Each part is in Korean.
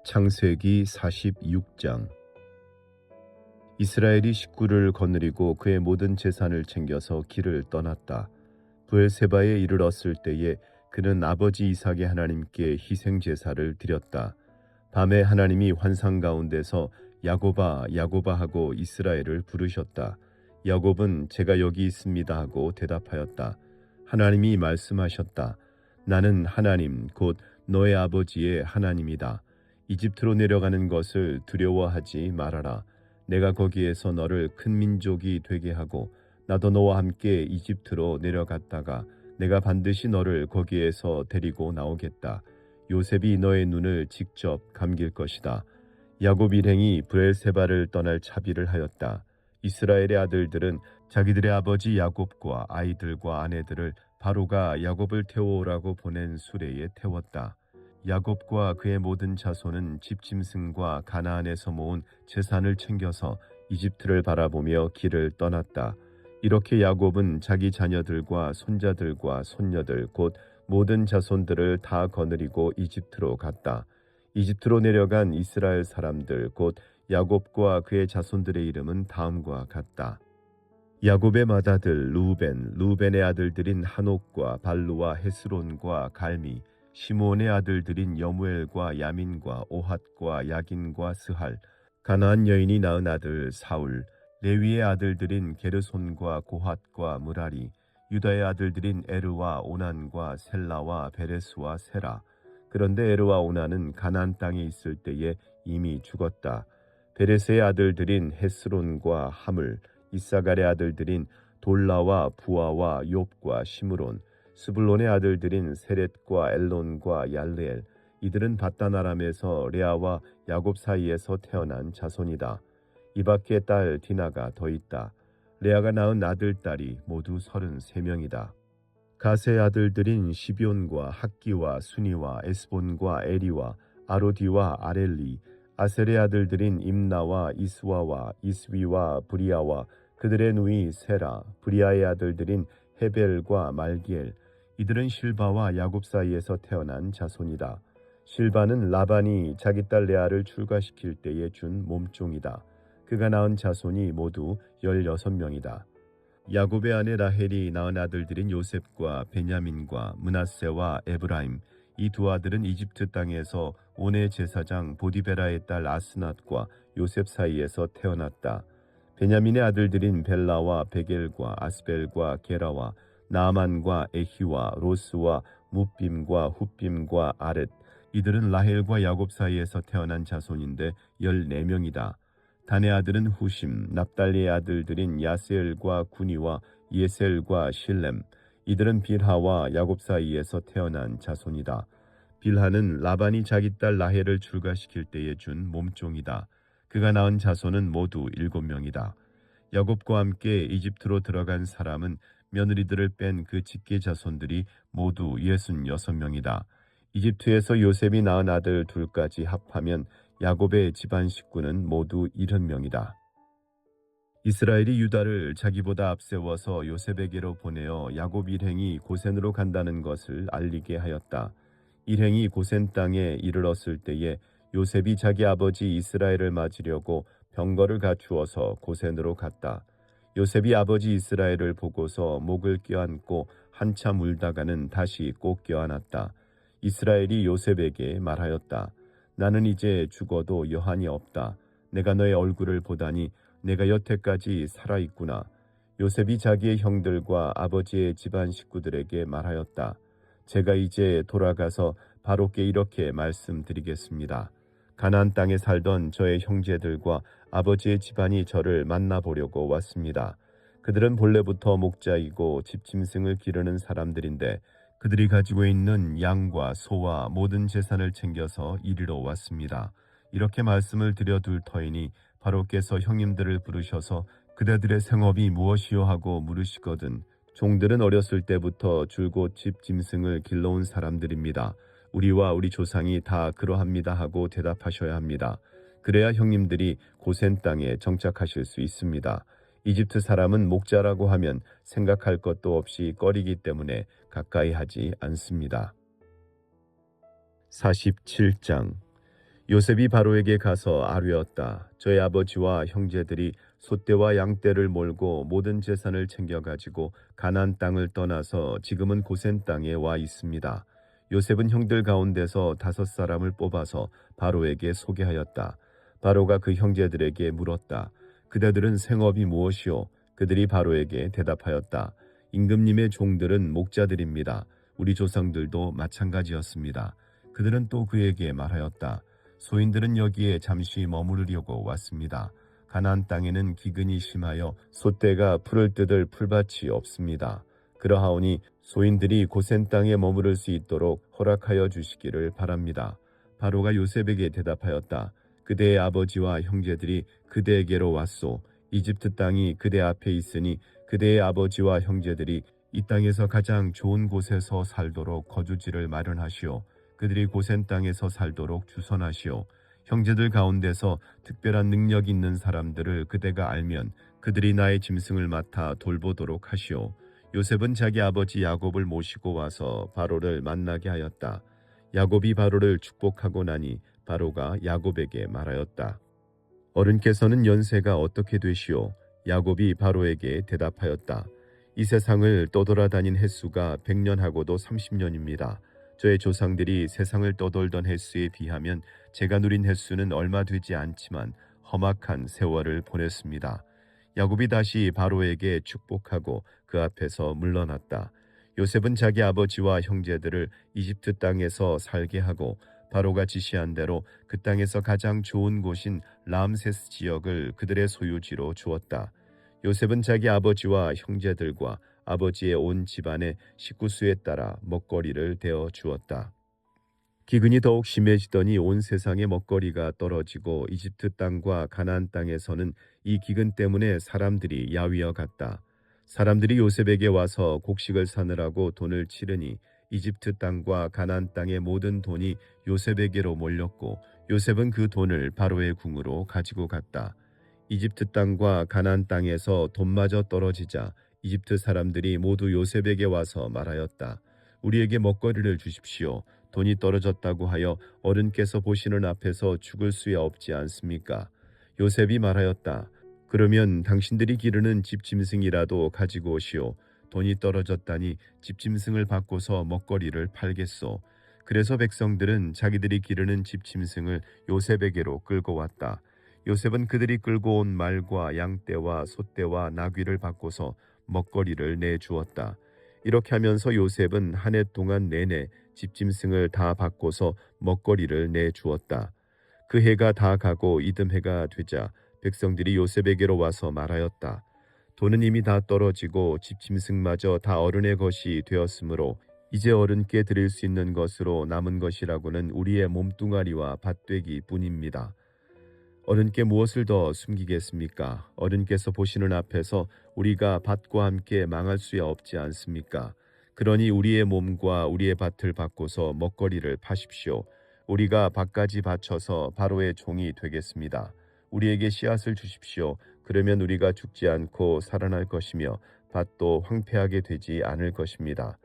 창세기 46장. 이스라엘이 식구를 거느리고 그의 모든 재산을 챙겨서 길을 떠났다. 브엘세바에 이르렀을 때에 그는 아버지 이삭의 하나님께 희생 제사를 드렸다. 밤에 하나님이 환상 가운데서 야곱아 야곱아 하고 이스라엘을 부르셨다. 야곱은 제가 여기 있습니다 하고 대답하였다. 하나님이 말씀하셨다. 나는 하나님 곧 너의 아버지의 하나님이다. 이집트로 내려가는 것을 두려워하지 말아라. 내가 거기에서 너를 큰 민족이 되게 하고 나도 너와 함께 이집트로 내려갔다가 내가 반드시 너를 거기에서 데리고 나오겠다. 요셉이 너의 눈을 직접 감길 것이다. 야곱 일행이 브엘세바를 떠날 차비를 하였다. 이스라엘의 아들들은 자기들의 아버지 야곱과 아이들과 아내들을 바로가 야곱을 태워오라고 보낸 수레에 태웠다. 야곱과 그의 모든 자손은 집짐승과 가나안에서 모은 재산을 챙겨서 이집트를 바라보며 길을 떠났다. 이렇게 야곱은 자기 자녀들과 손자들과 손녀들 곧 모든 자손들을 다 거느리고 이집트로 갔다. 이집트로 내려간 이스라엘 사람들 곧 야곱과 그의 자손들의 이름은 다음과 같다. 야곱의 맏아들 루벤의 아들들인 한옥과 발루와 헤스론과 갈미, 시므온의 아들들인 여무엘과 야민과 오핫과 야긴과 스할, 가나안 여인이 낳은 아들 사울, 레위의 아들들인 게르손과 고핫과 무라리, 유다의 아들들인 에르와 오난과 셀라와 베레스와 세라. 그런데 에르와 오난은 가나안 땅에 있을 때에 이미 죽었다. 베레스의 아들들인 헤스론과 하물, 이사갈의 아들들인 돌라와 부아와 욥과 시므론, 스불론의 아들들인 세렛과 엘론과 얄르엘, 이들은 바단 아람에서 레아와 야곱 사이에서 태어난 자손이다. 이 밖에 딸 디나가 더 있다. 레아가 낳은 아들 딸이 모두 33명이다. 가세의 아들들인 시비온과 학기와 수니와 에스본과 에리와 아로디와 아렐리, 아셀의 아들들인 임나와 이스와와 이스위와 브리아와 그들의 누이 세라, 브리아의 아들들인 헤벨과 말기엘, 이들은 실바와 야곱 사이에서 태어난 자손이다. 실바는 라반이 자기 딸 레아를 출가시킬 때에 준 몸종이다. 그가 낳은 자손이 모두 16명이다. 야곱의 아내 라헬이 낳은 아들들인 요셉과 베냐민과 므낫세와 에브라임, 이 두 아들은 이집트 땅에서 온의 제사장 보디베라의 딸 아스낫과 요셉 사이에서 태어났다. 베냐민의 아들들인 벨라와 베겔과 아스벨과 게라와 나아만과 에히와 로스와 무빔과 훗빔과 아렛, 이들은 라헬과 야곱 사이에서 태어난 자손인데 14명이다. 단의 아들은 후심, 납달리의 아들들인 야스엘과 구니와 예셀과 실렘, 이들은 빌하와 야곱 사이에서 태어난 자손이다. 빌하는 라반이 자기 딸 라헬을 출가시킬 때에 준 몸종이다. 그가 낳은 자손은 모두 7명이다. 야곱과 함께 이집트로 들어간 사람은 며느리들을 뺀 그 직계 자손들이 모두 66명이다. 이집트에서 요셉이 낳은 아들 둘까지 합하면 야곱의 집안 식구는 모두 70명이다. 이스라엘이 유다를 자기보다 앞세워서 요셉에게로 보내어 야곱 일행이 고센으로 간다는 것을 알리게 하였다. 일행이 고센 땅에 이르렀을 때에 요셉이 자기 아버지 이스라엘을 맞으려고 병거를 갖추어서 고센으로 갔다. 요셉이 아버지 이스라엘을 보고서 목을 껴안고 한참 울다가는 다시 꼭 껴안았다. 이스라엘이 요셉에게 말하였다. 나는 이제 죽어도 여한이 없다. 내가 너의 얼굴을 보다니 내가 여태까지 살아있구나. 요셉이 자기의 형들과 아버지의 집안 식구들에게 말하였다. 제가 이제 돌아가서 바로께 이렇게 말씀드리겠습니다. 가나안 땅에 살던 저의 형제들과 아버지의 집안이 저를 만나보려고 왔습니다. 그들은 본래부터 목자이고 집짐승을 기르는 사람들인데 그들이 가지고 있는 양과 소와 모든 재산을 챙겨서 이리로 왔습니다. 이렇게 말씀을 드려둘 터이니 바로께서 형님들을 부르셔서 그대들의 생업이 무엇이요 하고 물으시거든 종들은 어렸을 때부터 줄곧 집짐승을 길러온 사람들입니다. 우리와 우리 조상이 다 그러합니다 하고 대답하셔야 합니다. 그래야 형님들이 고센 땅에 정착하실 수 있습니다. 이집트 사람은 목자라고 하면 생각할 것도 없이 꺼리기 때문에 가까이 하지 않습니다. 47장. 요셉이 바로에게 가서 아뢰었다. 저의 아버지와 형제들이 소떼와 양떼를 몰고 모든 재산을 챙겨가지고 가나안 땅을 떠나서 지금은 고센 땅에 와 있습니다. 요셉은 형들 가운데서 5사람을 뽑아서 바로에게 소개하였다. 바로가 그 형제들에게 물었다. 그대들은 생업이 무엇이오? 그들이 바로에게 대답하였다. 임금님의 종들은 목자들입니다. 우리 조상들도 마찬가지였습니다. 그들은 또 그에게 말하였다. 소인들은 여기에 잠시 머무르려고 왔습니다. 가나안 땅에는 기근이 심하여 소떼가 풀을 뜯을 풀밭이 없습니다. 그러하오니 소인들이 고센 땅에 머무를 수 있도록 허락하여 주시기를 바랍니다. 바로가 요셉에게 대답하였다. 그대의 아버지와 형제들이 그대에게로 왔소. 이집트 땅이 그대 앞에 있으니 그대의 아버지와 형제들이 이 땅에서 가장 좋은 곳에서 살도록 거주지를 마련하시오. 그들이 고센 땅에서 살도록 주선하시오. 형제들 가운데서 특별한 능력 있는 사람들을 그대가 알면 그들이 나의 짐승을 맡아 돌보도록 하시오. 요셉은 자기 아버지 야곱을 모시고 와서 바로를 만나게 하였다. 야곱이 바로를 축복하고 나니 바로가 야곱에게 말하였다. 어른께서는 연세가 어떻게 되시오? 야곱이 바로에게 대답하였다. 이 세상을 떠돌아다닌 횟수가 100년하고도 30년입니다. 저의 조상들이 세상을 떠돌던 횟수에 비하면 제가 누린 횟수는 얼마 되지 않지만 험악한 세월을 보냈습니다. 야곱이 다시 바로에게 축복하고 그 앞에서 물러났다. 요셉은 자기 아버지와 형제들을 이집트 땅에서 살게 하고 바로가 지시한 대로 그 땅에서 가장 좋은 곳인 람세스 지역을 그들의 소유지로 주었다. 요셉은 자기 아버지와 형제들과 아버지의 온 집안의 식구수에 따라 먹거리를 대어 주었다. 기근이 더욱 심해지더니 온 세상의 먹거리가 떨어지고 이집트 땅과 가나안 땅에서는 이 기근 때문에 사람들이 야위어 갔다. 사람들이 요셉에게 와서 곡식을 사느라고 돈을 치르니 이집트 땅과 가나안 땅의 모든 돈이 요셉에게로 몰렸고 요셉은 그 돈을 바로의 궁으로 가지고 갔다. 이집트 땅과 가나안 땅에서 돈마저 떨어지자 이집트 사람들이 모두 요셉에게 와서 말하였다. 우리에게 먹거리를 주십시오. 돈이 떨어졌다고 하여 어른께서 보시는 앞에서 죽을 수야 없지 않습니까? 요셉이 말하였다. 그러면 당신들이 기르는 집짐승이라도 가지고 오시오. 돈이 떨어졌다니 집짐승을 바꿔서 먹거리를 팔겠소. 그래서 백성들은 자기들이 기르는 집짐승을 요셉에게로 끌고 왔다. 요셉은 그들이 끌고 온 말과 양떼와 소떼와 나귀를 바꿔서 먹거리를 내주었다. 이렇게 하면서 요셉은 한 해 동안 내내 집짐승을 다 바꿔서 먹거리를 내주었다. 그 해가 다 가고 이듬해가 되자 백성들이 요셉에게로 와서 말하였다. 돈은 이미 다 떨어지고 집짐승마저 다 어른의 것이 되었으므로 이제 어른께 드릴 수 있는 것으로 남은 것이라고는 우리의 몸뚱아리와 밭되기 뿐입니다. 어른께 무엇을 더 숨기겠습니까? 어른께서 보시는 앞에서 우리가 밭과 함께 망할 수야 없지 않습니까? 그러니 우리의 몸과 우리의 밭을 바꿔서 먹거리를 파십시오. 우리가 밭까지 바쳐서 바로의 종이 되겠습니다. 우리에게 씨앗을 주십시오. 그러면 우리가 죽지 않고 살아날 것이며 밭도 황폐하게 되지 않을 것입니다.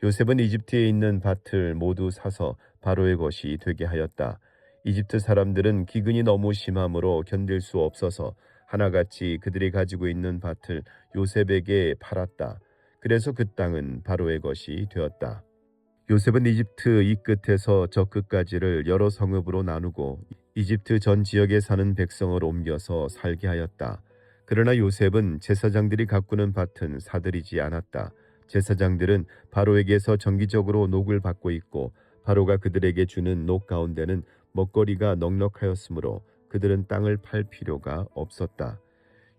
요셉은 이집트에 있는 밭을 모두 사서 바로의 것이 되게 하였다. 이집트 사람들은 기근이 너무 심함으로 견딜 수 없어서 하나같이 그들이 가지고 있는 밭을 요셉에게 팔았다. 그래서 그 땅은 바로의 것이 되었다. 요셉은 이집트 이 끝에서 저 끝까지를 여러 성읍으로 나누고 이집트 전 지역에 사는 백성을 옮겨서 살게 하였다. 그러나 요셉은 제사장들이 가꾸는 밭은 사들이지 않았다. 제사장들은 바로에게서 정기적으로 녹을 받고 있고 바로가 그들에게 주는 녹 가운데는 먹거리가 넉넉하였으므로 그들은 땅을 팔 필요가 없었다.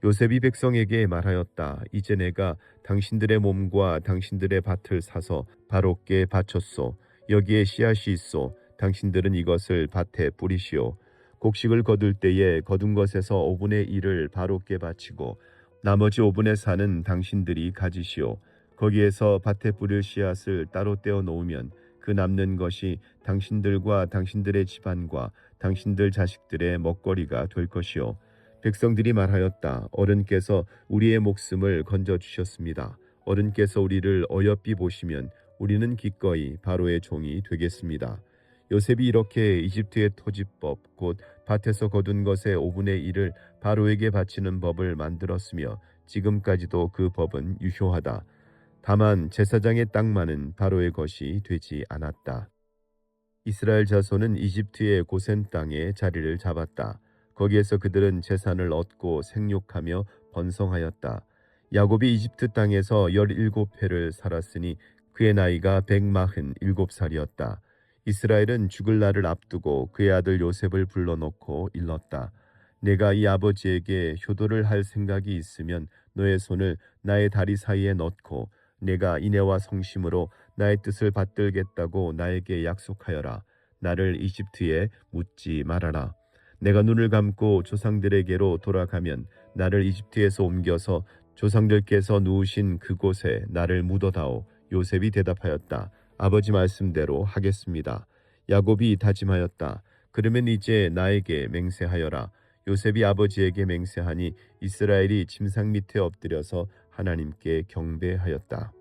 요셉이 백성에게 말하였다. 이제 내가 당신들의 몸과 당신들의 밭을 사서 바로께 바쳤소. 여기에 씨앗이 있소. 당신들은 이것을 밭에 뿌리시오. 곡식을 거둘 때에 거둔 것에서 5분의 1을 바로께 바치고 나머지 5분의 4는 당신들이 가지시오. 거기에서 밭에 뿌릴 씨앗을 따로 떼어 놓으면 그 남는 것이 당신들과 당신들의 집안과 당신들 자식들의 먹거리가 될 것이요. 백성들이 말하였다. 어른께서 우리의 목숨을 건져 주셨습니다. 어른께서 우리를 어여삐 보시면 우리는 기꺼이 바로의 종이 되겠습니다. 요셉이 이렇게 이집트의 토지법 곧 밭에서 거둔 것의 5분의 1을 바로에게 바치는 법을 만들었으며 지금까지도 그 법은 유효하다. 다만 제사장의 땅만은 바로의 것이 되지 않았다. 이스라엘 자손은 이집트의 고센 땅에 자리를 잡았다. 거기에서 그들은 재산을 얻고 생육하며 번성하였다. 야곱이 이집트 땅에서 17해를 살았으니 그의 나이가 147살이었다. 이스라엘은 죽을 날을 앞두고 그의 아들 요셉을 불러놓고 일렀다. 내가 이 아버지에게 효도를 할 생각이 있으면 너의 손을 나의 다리 사이에 넣고 내가 인애와 성심으로 나의 뜻을 받들겠다고 나에게 약속하여라. 나를 이집트에 묻지 말아라. 내가 눈을 감고 조상들에게로 돌아가면 나를 이집트에서 옮겨서 조상들께서 누우신 그곳에 나를 묻어다오. 요셉이 대답하였다. 아버지 말씀대로 하겠습니다. 야곱이 다짐하였다. 그러면 이제 나에게 맹세하여라. 요셉이 아버지에게 맹세하니 이스라엘이 침상 밑에 엎드려서 하나님께 경배하였다.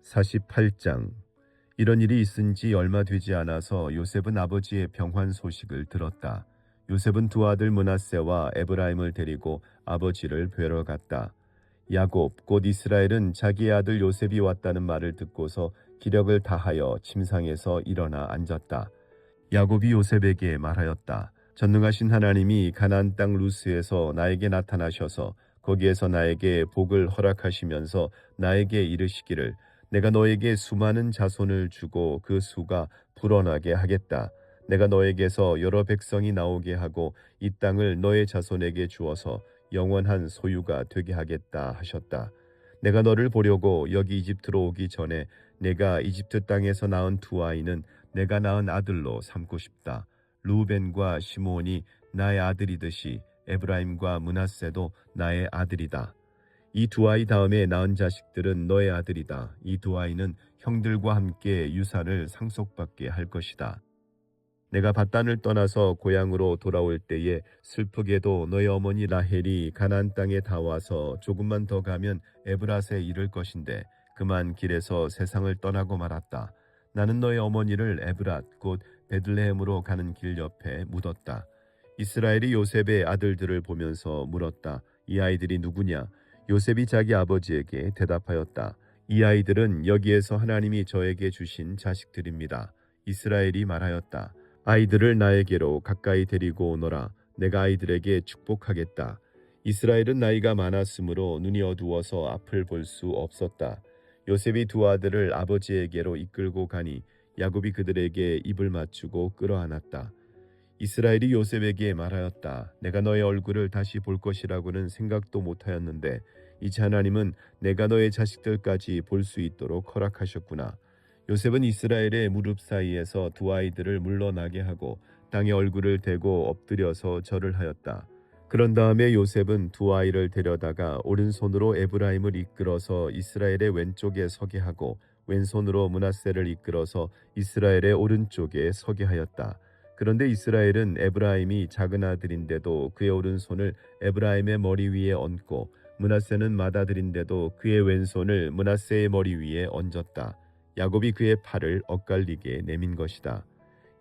48장. 이런 일이 있은 지 얼마 되지 않아서 요셉은 아버지의 병환 소식을 들었다. 요셉은 두 아들 므낫세와 에브라임을 데리고 아버지를 뵈러 갔다. 야곱 곧 이스라엘은 자기의 아들 요셉이 왔다는 말을 듣고서 기력을 다하여 침상에서 일어나 앉았다. 야곱이 요셉에게 말하였다. 전능하신 하나님이 가나안 땅 루스에서 나에게 나타나셔서 거기에서 나에게 복을 허락하시면서 나에게 이르시기를 내가 너에게 수많은 자손을 주고 그 수가 불어나게 하겠다. 내가 너에게서 여러 백성이 나오게 하고 이 땅을 너의 자손에게 주어서 영원한 소유가 되게 하겠다 하셨다. 내가 너를 보려고 여기 이집트로 오기 전에 내가 이집트 땅에서 낳은 두 아이는 내가 낳은 아들로 삼고 싶다. 루벤과 시므온이 나의 아들이듯이 에브라임과 므낫세도 나의 아들이다. 이 두 아이 다음에 낳은 자식들은 너의 아들이다. 이 두 아이는 형들과 함께 유산을 상속받게 할 것이다. 내가 밧단을 떠나서 고향으로 돌아올 때에 슬프게도 너의 어머니 라헬이 가나안 땅에 다 와서 조금만 더 가면 에브랏에 이를 것인데 그만 길에서 세상을 떠나고 말았다. 나는 너의 어머니를 에브랏 곧 베들레헴으로 가는 길 옆에 묻었다. 이스라엘이 요셉의 아들들을 보면서 물었다. 이 아이들이 누구냐? 요셉이 자기 아버지에게 대답하였다. 이 아이들은 여기에서 하나님이 저에게 주신 자식들입니다. 이스라엘이 말하였다. 아이들을 나에게로 가까이 데리고 오너라. 내가 아이들에게 축복하겠다. 이스라엘은 나이가 많았으므로 눈이 어두워서 앞을 볼 수 없었다. 요셉이 두 아들을 아버지에게로 이끌고 가니 야곱이 그들에게 입을 맞추고 끌어안았다. 이스라엘이 요셉에게 말하였다. 내가 너의 얼굴을 다시 볼 것이라고는 생각도 못하였는데 이제 하나님은 내가 너의 자식들까지 볼 수 있도록 허락하셨구나. 요셉은 이스라엘의 무릎 사이에서 두 아이들을 물러나게 하고 땅에 얼굴을 대고 엎드려서 절을 하였다. 그런 다음에 요셉은 두 아이를 데려다가 오른손으로 에브라임을 이끌어서 이스라엘의 왼쪽에 서게 하고 왼손으로 므낫세를 이끌어서 이스라엘의 오른쪽에 서게 하였다. 그런데 이스라엘은 에브라임이 작은 아들인데도 그의 오른손을 에브라임의 머리 위에 얹고 므낫세는 맏아들인데도 그의 왼손을 므낫세의 머리 위에 얹었다. 야곱이 그의 팔을 엇갈리게 내민 것이다.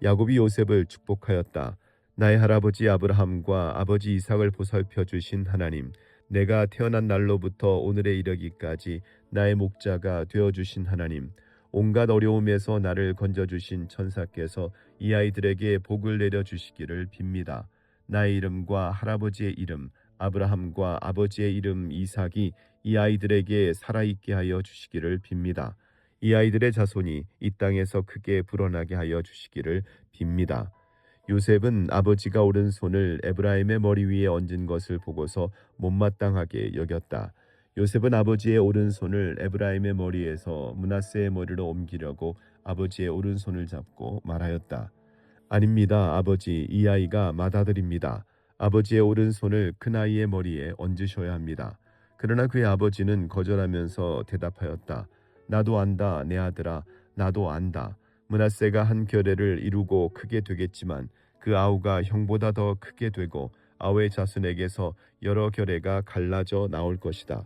야곱이 요셉을 축복하였다. 나의 할아버지 아브라함과 아버지 이삭을 보살펴 주신 하나님, 내가 태어난 날로부터 오늘에 이르기까지 나의 목자가 되어 주신 하나님, 온갖 어려움에서 나를 건져주신 천사께서 이 아이들에게 복을 내려 주시기를 빕니다. 나의 이름과 할아버지의 이름, 아브라함과 아버지의 이름 이삭이 이 아이들에게 살아있게 하여 주시기를 빕니다. 이 아이들의 자손이 이 땅에서 크게 불어나게 하여 주시기를 빕니다. 요셉은 아버지가 오른손을 에브라임의 머리 위에 얹은 것을 보고서 못마땅하게 여겼다. 요셉은 아버지의 오른손을 에브라임의 머리에서 므낫세의 머리로 옮기려고 아버지의 오른손을 잡고 말하였다. 아닙니다, 아버지. 이 아이가 맏아들입니다. 아버지의 오른손을 큰아이의 머리에 얹으셔야 합니다. 그러나 그의 아버지는 거절하면서 대답하였다. 나도 안다, 내 아들아, 나도 안다. 므낫세가 한 결례를 이루고 크게 되겠지만 그 아우가 형보다 더 크게 되고 아외 자손에게서 여러 결례가 갈라져 나올 것이다.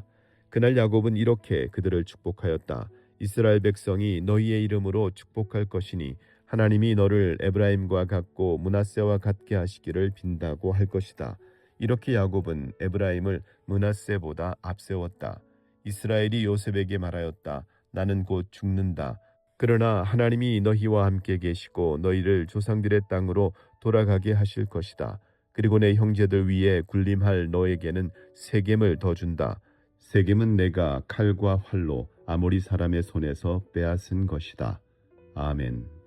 그날 야곱은 이렇게 그들을 축복하였다. 이스라엘 백성이 너희의 이름으로 축복할 것이니 하나님이 너를 에브라임과 같고 므낫세와 같게 하시기를 빈다고 할 것이다. 이렇게 야곱은 에브라임을 므낫세보다 앞세웠다. 이스라엘이 요셉에게 말하였다. 나는 곧 죽는다. 그러나 하나님이 너희와 함께 계시고 너희를 조상들의 땅으로 돌아가게 하실 것이다. 그리고 내 형제들 위에 군림할 너에게는 세겜을 더 준다. 세겜은 내가 칼과 활로 아모리 사람의 손에서 빼앗은 것이다. 아멘.